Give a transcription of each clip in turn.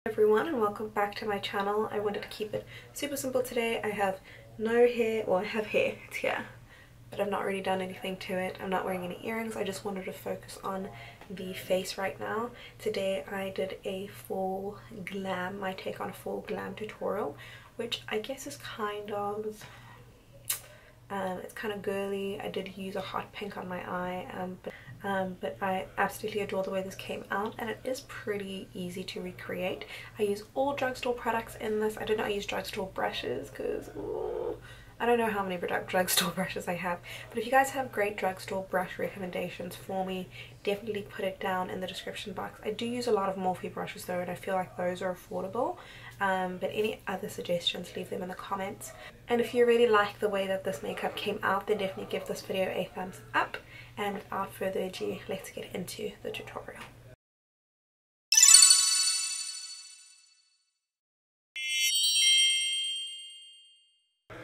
Everyone, and welcome back to my channel. I wanted to keep it super simple today. I have no hair, well I have hair, it's here, but I've not really done anything to it. I'm not wearing any earrings. I just wanted to focus on the face right now. Today I did a full glam, my take on a full glam tutorial, which I guess is kind of it's kind of girly. I did use a hot pink on my eye, but I absolutely adore the way this came out, and it is pretty easy to recreate. I use all drugstore products in this. I did not use drugstore brushes because I don't know how many drugstore brushes I have, but if you guys have great drugstore brush recommendations for me, definitely put it down in the description box. I do use a lot of Morphe brushes though, and I feel like those are affordable, but any other suggestions, leave them in the comments. And if you really like the way that this makeup came out, then definitely give this video a thumbs up, and without further ado, let's get into the tutorial.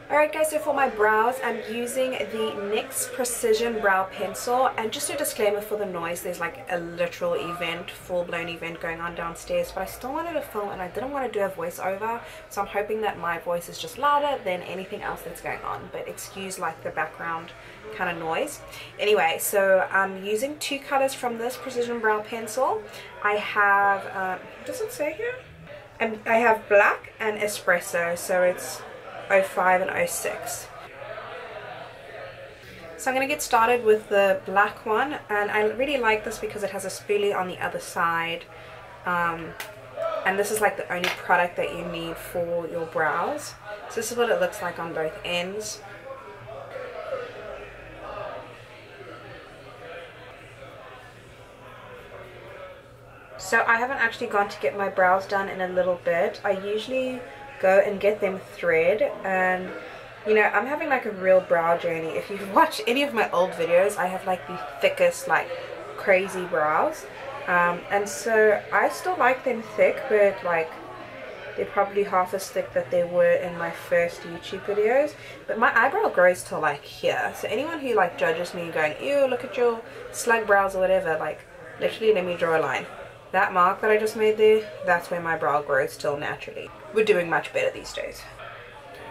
Alright guys, so for my brows, I'm using the NYX Precision Brow Pencil, and just a disclaimer for the noise, there's like a literal event, full-blown event going on downstairs, but I still wanted to film and I didn't want to do a voiceover, so I'm hoping that my voice is just louder than anything else that's going on, but excuse like the background kind of noise. Anyway, so I'm using two colors from this Precision Brow Pencil. I have, does it say here? I have black and espresso, so it's 05 and 06. So I'm going to get started with the black one, and I really like this because it has a spoolie on the other side, and this is like the only product that you need for your brows. So this is what it looks like on both ends. So I haven't actually gone to get my brows done in a little bit. I usually go and get them thread, and you know, I'm having like a real brow journey. If you've watched any of my old videos, I have like the thickest, like crazy brows, and so I still like them thick, but like they're probably half as thick that they were in my first YouTube videos. But my eyebrow grows to like here, so anyone who like judges me going, ew, look at your slug brows or whatever, like literally let me draw a line. That mark that I just made there, that's where my brow grows till naturally. We're doing much better these days.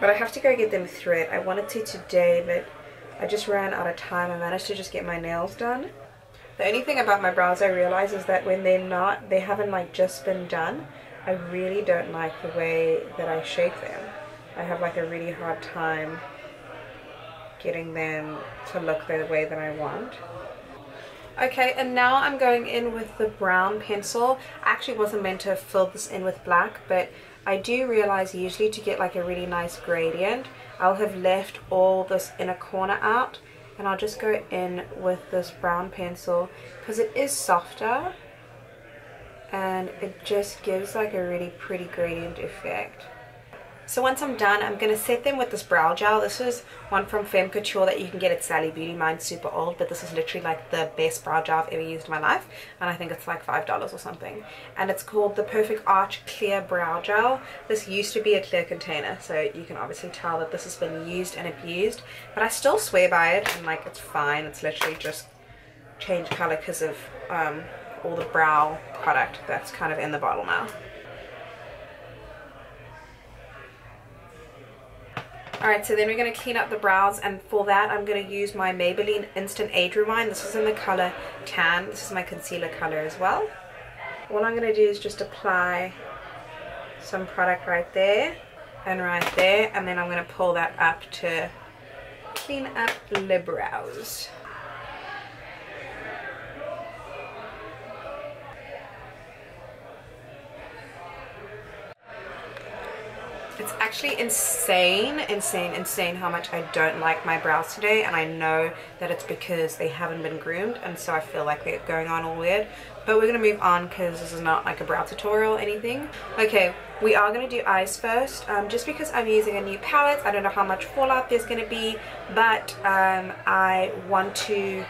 But I have to go get them thread. I wanted to today, but I just ran out of time. I managed to just get my nails done. The only thing about my brows I realize is that when they haven't like just been done, I really don't like the way that I shape them. I have like a really hard time getting them to look the way that I want. Okay, and now I'm going in with the brown pencil. I actually wasn't meant to fill this in with black, but I do realize usually to get like a really nice gradient, I'll have left all this inner corner out, and I'll just go in with this brown pencil because it is softer and it just gives like a really pretty gradient effect. So once I'm done, I'm going to set them with this brow gel. This is one from Femme Couture that you can get at Sally Beauty. Mine's super old, but this is literally like the best brow gel I've ever used in my life, and I think it's like $5 or something. And it's called the Perfect Arch Clear Brow Gel. This used to be a clear container, so you can obviously tell that this has been used and abused, but I still swear by it, and like it's fine. It's literally just changed color because of all the brow product that's kind of in the bottle now. Alright, so then we're going to clean up the brows, and for that I'm going to use my Maybelline Instant Age Rewind. This is in the color Tan. This is my concealer color as well. All I'm going to do is just apply some product right there and right there, and then I'm going to pull that up to clean up the brows. It's actually insane how much I don't like my brows today, and I know that it's because they haven't been groomed, and so I feel like they're going on all weird. But we're going to move on because this is not like a brow tutorial or anything. Okay, we are going to do eyes first, just because I'm using a new palette. I don't know how much fallout there's going to be, but I want to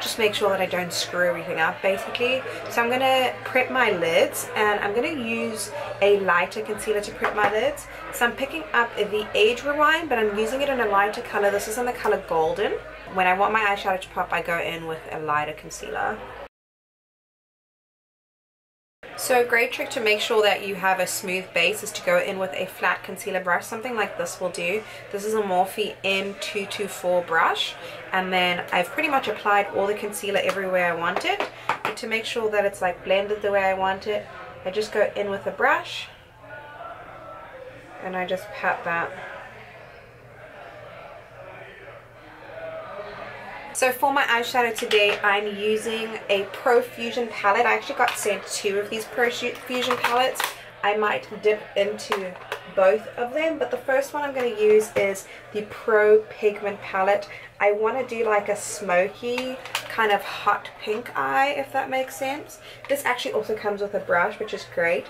just make sure that I don't screw everything up basically. So I'm going to prep my lids, and I'm going to use a lighter concealer to prep my lids. So I'm picking up the Age Rewind, but I'm using it in a lighter color. This is in the color Golden. When I want my eyeshadow to pop, I go in with a lighter concealer. So a great trick to make sure that you have a smooth base is to go in with a flat concealer brush. Something like this will do. This is a Morphe M224 brush, and then I've pretty much applied all the concealer everywhere I want it. But to make sure that it's like blended the way I want it, I just go in with a brush and I just pat that. So for my eyeshadow today, I'm using a Profusion palette. I actually got sent 2 of these Profusion palettes. I might dip into both of them, but the first one I'm going to use is the Pro Pigment palette. I want to do like a smoky kind of hot pink eye, if that makes sense. This actually also comes with a brush, which is great.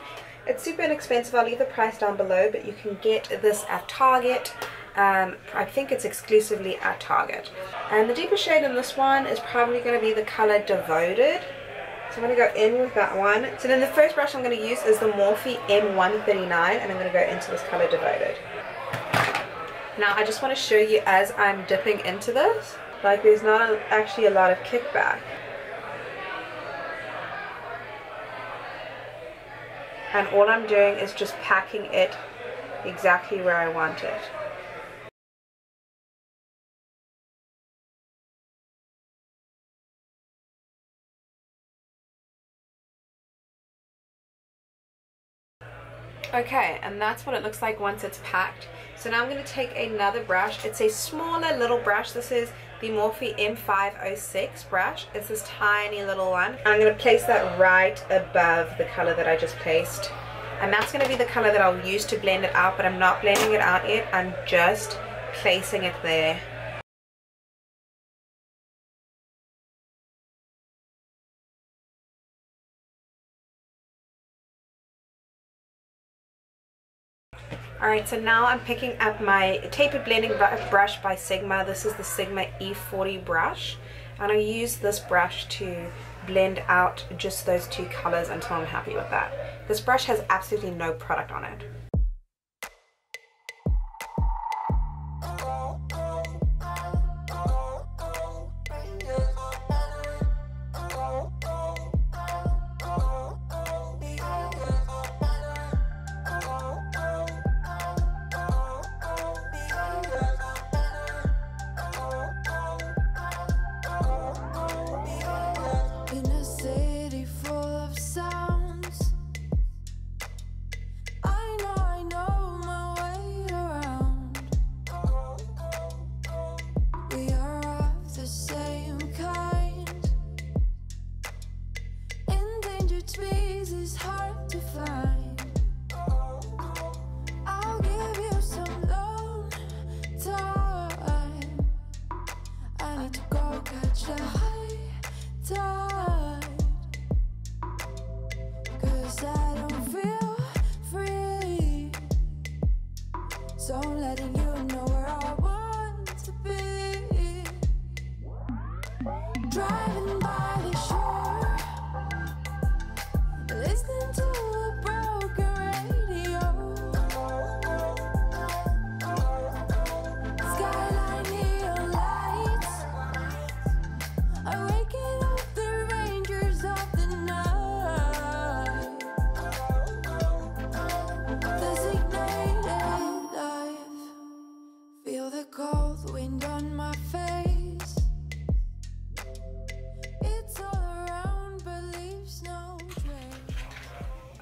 It's super inexpensive. I'll leave the price down below, but you can get this at Target. I think it's exclusively at Target. And the deepest shade in this one is probably going to be the color Devoted. So I'm going to go in with that one. So then the first brush I'm going to use is the Morphe M139, and I'm going to go into this color Devoted. Now I just want to show you as I'm dipping into this, like there's not actually a lot of kickback. And all I'm doing is just packing it exactly where I want it. Okay, and that's what it looks like once it's packed. So now I'm going to take another brush. It's a smaller little brush. This is the Morphe M506 brush. It's this tiny little one. I'm going to place that right above the color that I just placed. And that's going to be the color that I'll use to blend it out, but I'm not blending it out yet. I'm just placing it there. Alright, so now I'm picking up my tapered blending brush by Sigma. This is the Sigma E40 brush, and I use this brush to blend out just those 2 colors until I'm happy with that. This brush has absolutely no product on it. So I'm letting you know where I want to be. Driving by the shore, listening to a broken radio. Skyline neon lights are waking up the rangers of the night. Designated life, feel the cold wind on my face. It's all around but leaves no trace.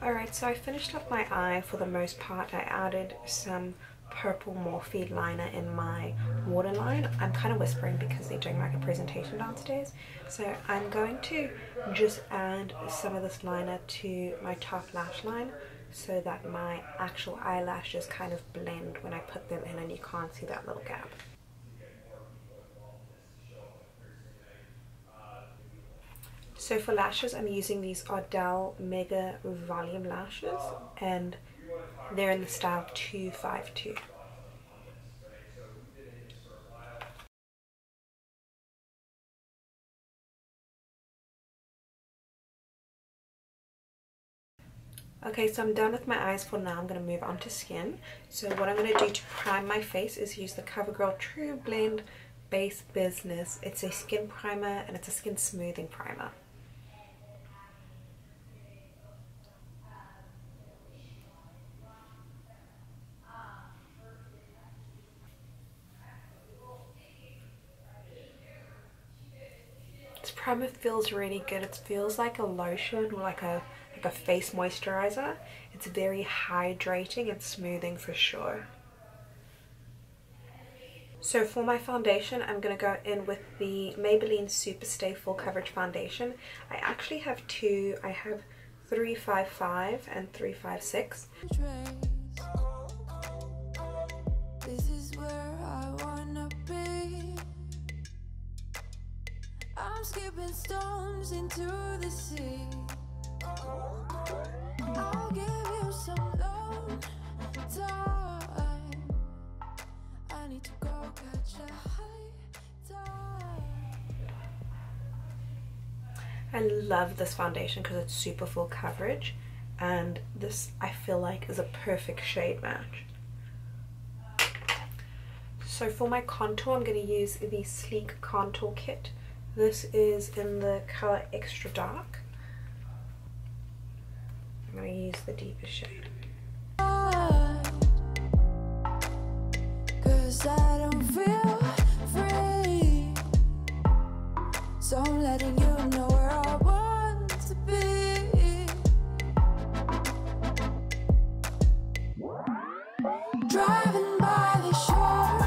Alright, so I finished up my eye for the most part. I added some purple Morphe liner in my waterline. I'm kind of whispering because they're doing like a presentation downstairs. So I'm going to just add some of this liner to my top lash line so that my actual eyelashes kind of blend when I put them in and you can't see that little gap. So for lashes, I'm using these Ardell Mega Volume Lashes, and they're in the style 252. Okay, so I'm done with my eyes for now. I'm going to move on to skin. So what I'm going to do to prime my face is use the CoverGirl True Blend Base Business. It's a skin primer and it's a skin smoothing primer. primer feels really good. It feels like a lotion or like a face moisturizer. It's very hydrating and smoothing for sure. So for my foundation, I'm going to go in with the Maybelline Superstay Full Coverage Foundation. I actually have two. I have 355 and 356. This is where I wanna be. I'm skipping stones into the sea. I'll give you some long time. I need to go catch a high tide. I love this foundation because it's super full coverage, and this I feel like is a perfect shade match. So for my contour, I'm going to use the Sleek Contour Kit. This is in the color Extra Dark. I'm going to use the deepest shade. 'Cause I don't feel free, so I'm letting you know where I want to be. Driving by the shore,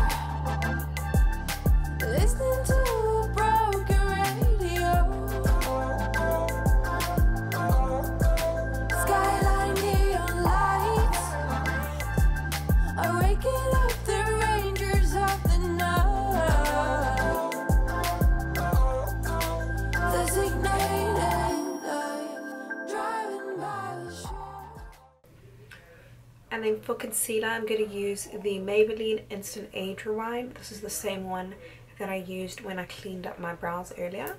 listening to a broken radio. Skyline neon lights are waking up the rangers of the night. Designated life, driving by the shore. And then for concealer, I'm going to use the Maybelline Instant Age Rewind. This is the same one that I used when I cleaned up my brows earlier.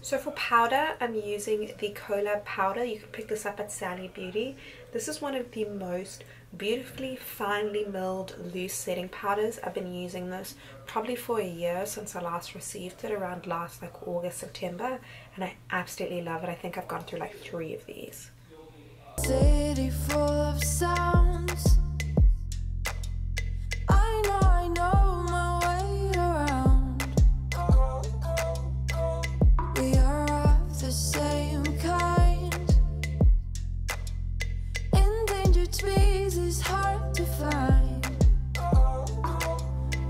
So for powder, I'm using the Collab powder. You can pick this up at Sally Beauty. This is one of the most beautifully finely milled loose setting powders. I've been using this probably for a year since I last received it, around last like August, September, and I absolutely love it. I think I've gone through like 3 of these. City full of sounds. I know my way around. We are of the same kind. Endangered species hard to find.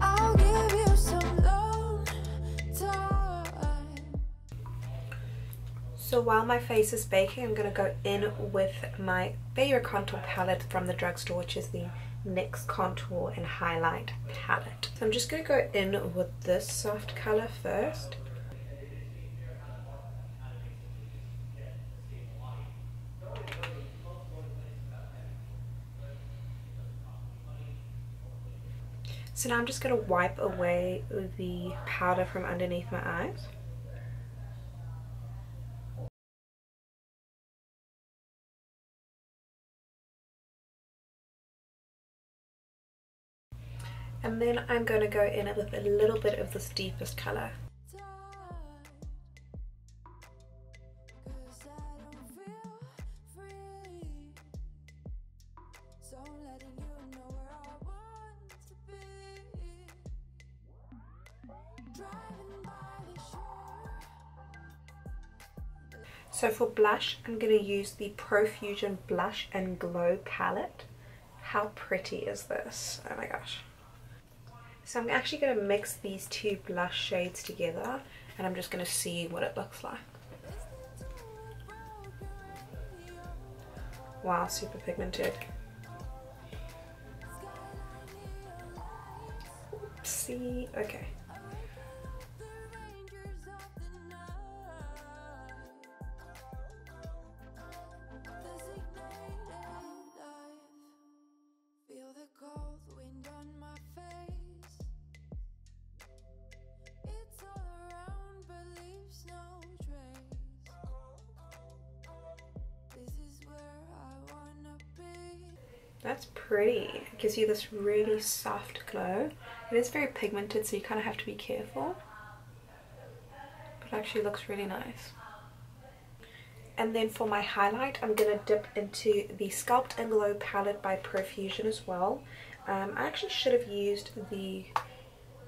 I'll give you some long time. So while my face is baking, I'm going to go in with my favorite contour palette from the drugstore, which is the NYX Contour and Highlight palette. So I'm just going to go in with this soft color first. So now I'm just going to wipe away the powder from underneath my eyes. And then I'm going to go in with a little bit of this deepest color. So for blush, I'm going to use the Profusion Blush and Glow palette. How pretty is this? Oh my gosh. So I'm actually going to mix these two blush shades together, and I'm just going to see what it looks like. Wow, super pigmented. Oopsie. Okay. Feel the cold wind on my face. It's all around but leaves no trace. This is where I wanna be. That's pretty. It gives you this really soft glow. It is very pigmented, so you kind of have to be careful. But it actually looks really nice. And then for my highlight, I'm going to dip into the Sculpt and Glow palette by Profusion as well. I actually should have used the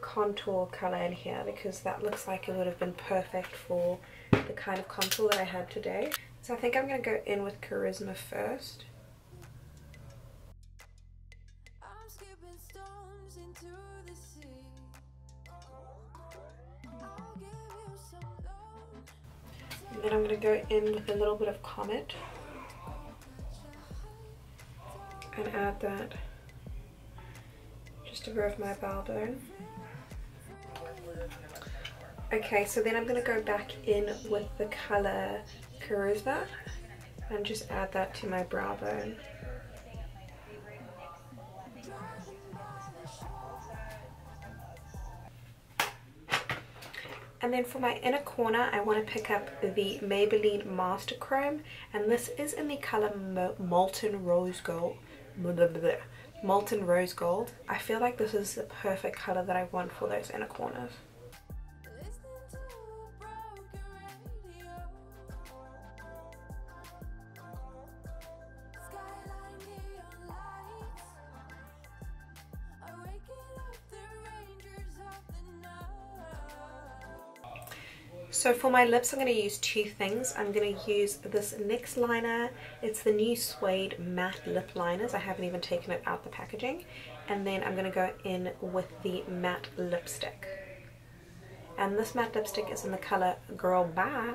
contour color in here because that looks like it would have been perfect for the kind of contour that I had today. So I think I'm going to go in with Charisma first. I'm skipping stones into the sea. I'll give you some love. And then I'm going to go in with a little bit of Comet and add that just above my brow bone. Okay, so then I'm going to go back in with the color Charisma and just add that to my brow bone. And then for my inner corner, I want to pick up the Maybelline Master Chrome, and this is in the color Molten Rose Gold. Molten Rose Gold. I feel like this is the perfect color that I want for those inner corners. Listening to a broken radio. Skyline neon lights are waking up the rangers of the night. So for my lips, I'm going to use two things. I'm going to use this NYX liner. It's the new Suede matte lip liners. I haven't even taken it out the packaging. And then I'm going to go in with the matte lipstick. And this matte lipstick is in the color Girl Bye.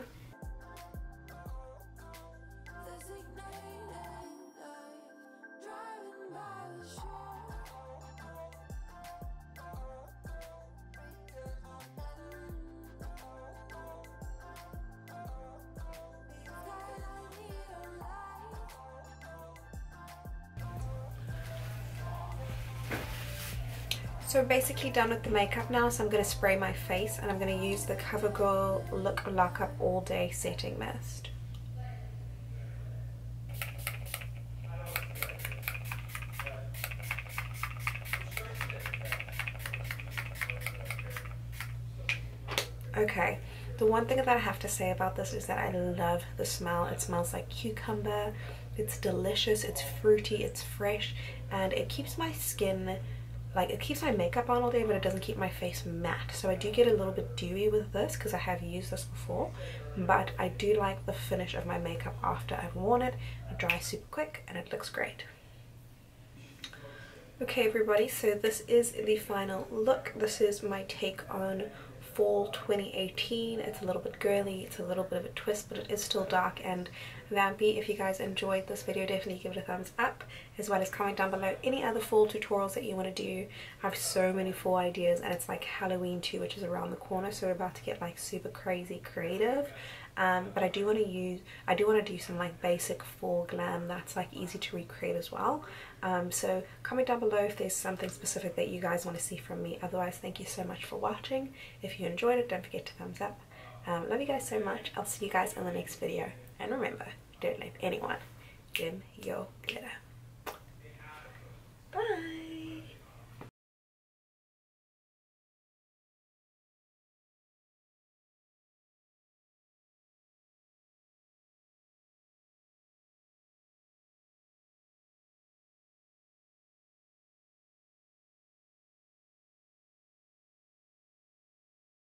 So we're basically done with the makeup now, so I'm going to spray my face and I'm going to use the CoverGirl Look Lock Up All Day Setting Mist. Okay, the one thing that I have to say about this is that I love the smell. It smells like cucumber, it's delicious, it's fruity, it's fresh, and it keeps my skin, like it keeps my makeup on all day, but it doesn't keep my face matte. So I do get a little bit dewy with this because I have used this before, but I do like the finish of my makeup after I've worn it. It dries super quick and it looks great. Okay everybody, so this is the final look. This is my take on fall 2018. It's a little bit girly, it's a little bit of a twist, but it is still dark and vampy. If you guys enjoyed this video, definitely give it a thumbs up, as well as comment down below any other fall tutorials that you want to do. I have so many fall ideas, and it's like Halloween too, which is around the corner, so we're about to get like super crazy creative. But I do want to do some like basic fall glam that's like easy to recreate as well. So comment down below if there's something specific that you guys want to see from me. Otherwise, thank you so much for watching. If you enjoyed it, don't forget to thumbs up. Love you guys so much. I'll see you guys in the next video. And remember, don't let anyone dim your glitter.